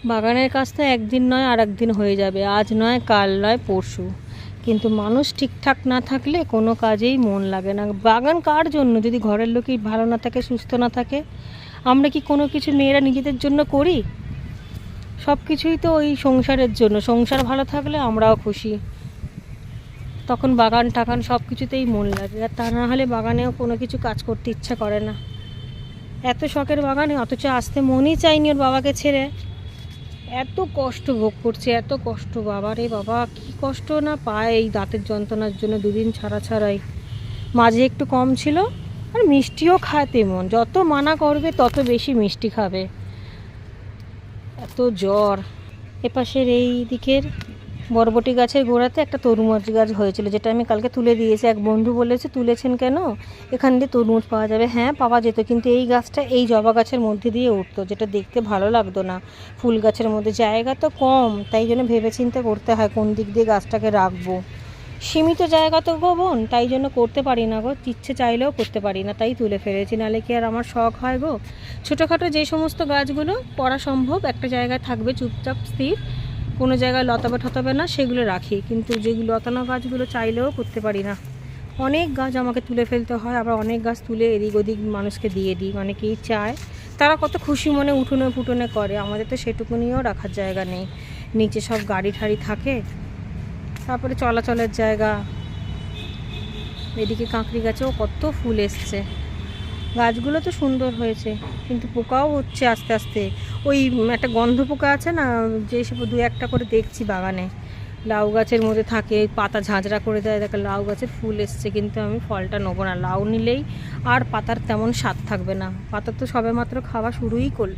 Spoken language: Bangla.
বাগানের কাজ তো একদিন নয় আর একদিন হয়ে যাবে, আজ নয় কাল নয় পরশু, কিন্তু মানুষ ঠিকঠাক না থাকলে কোনো কাজেই মন লাগে না। বাগান কার জন্য? যদি ঘরের লোকই ভালো না থাকে, সুস্থ না থাকে, আমরা কি কোনো কিছু মেয়েরা নিজেদের জন্য করি? সব কিছুই তো ওই সংসারের জন্য। সংসার ভালো থাকলে আমরাও খুশি, তখন বাগান টাগান সব কিছুতেই মন লাগে। আর তা না হলে বাগানেও কোনো কিছু কাজ করতে ইচ্ছা করে না। এত শখের বাগানে, অথচ আসতে মনই চাইনি ওর বাবাকে ছেড়ে। এত কষ্ট ভোগ করছে, এত কষ্ট, বাবা রে বাবা, কী কষ্ট না পায় এই দাঁতের যন্ত্রণার জন্য। দুদিন ছাড়া ছাড়াই, মাঝে একটু কম ছিল। আর মিষ্টিও খায় তেমন, যত মানা করবে তত বেশি মিষ্টি খাবে, এত জ্বর। এপাশের এই দিকের বরবটি গাছের গোড়াতে একটা তরমুজ গাছ হয়েছিল, যেটা আমি কালকে তুলে দিয়েছি। এক বন্ধু বলেছে, তুলেছেন কেন, এখান দিয়ে তরমুজ পাওয়া যাবে। হ্যাঁ, পাওয়া যেত, কিন্তু এই গাছটা এই জবা গাছের মধ্যে দিয়ে উঠতো, যেটা দেখতে ভালো লাগতো না। ফুল গাছের মধ্যে জায়গা তো কম, তাই জন্য ভেবেচিন্তে করতে হয় কোন দিক দিয়ে গাছটাকে রাখবো। সীমিত জায়গা তো গো বোন, তাই জন্য করতে পারি না গো, ইচ্ছে চাইলেও করতে পারি না, তাই তুলে ফেলেছি। নাহলে কি আর আমার শখ হয় গো? ছোটোখাটো যে সমস্ত গাছগুলো করা সম্ভব, একটা জায়গায় থাকবে চুপচাপ স্থির, কোনো জায়গায় লতাবে ঠতাবে না, সেগুলো রাখি। কিন্তু যেগুলো লতানো গাছগুলো চাইলেও করতে পারি না। অনেক গাছ আমাকে তুলে ফেলতে হয়, আবার অনেক গাছ তুলে এদিক ওদিক মানুষকে দিয়ে দিই। অনেকেই চায়, তারা কত খুশি মনে উঠোনে ফুটনে করে, আমাদের তো সেটুকুনিও রাখার জায়গা নেই। নিচে সব গাড়ি ঠাড়ি থাকে, তারপরে চলাচলের জায়গা। এদিকে কাঁকড়ি গাছেও কত ফুল এসছে। গাছগুলো তো সুন্দর হয়েছে, কিন্তু পোকাও হচ্ছে আস্তে আস্তে। ওই একটা গন্ধ পোকা আছে না, যে সব দু একটা করে দেখছি বাগানে, লাউ গাছের মধ্যে থাকে, পাতা ঝাঁঝরা করে দেয়। দেখো লাউ গাছের ফুল এসছে, কিন্তু আমি ফলটা নেবো না। লাউ নিলেই আর পাতার তেমন স্বাদ থাকবে না, পাতা তো সবেমাত্র খাওয়া শুরুই করল।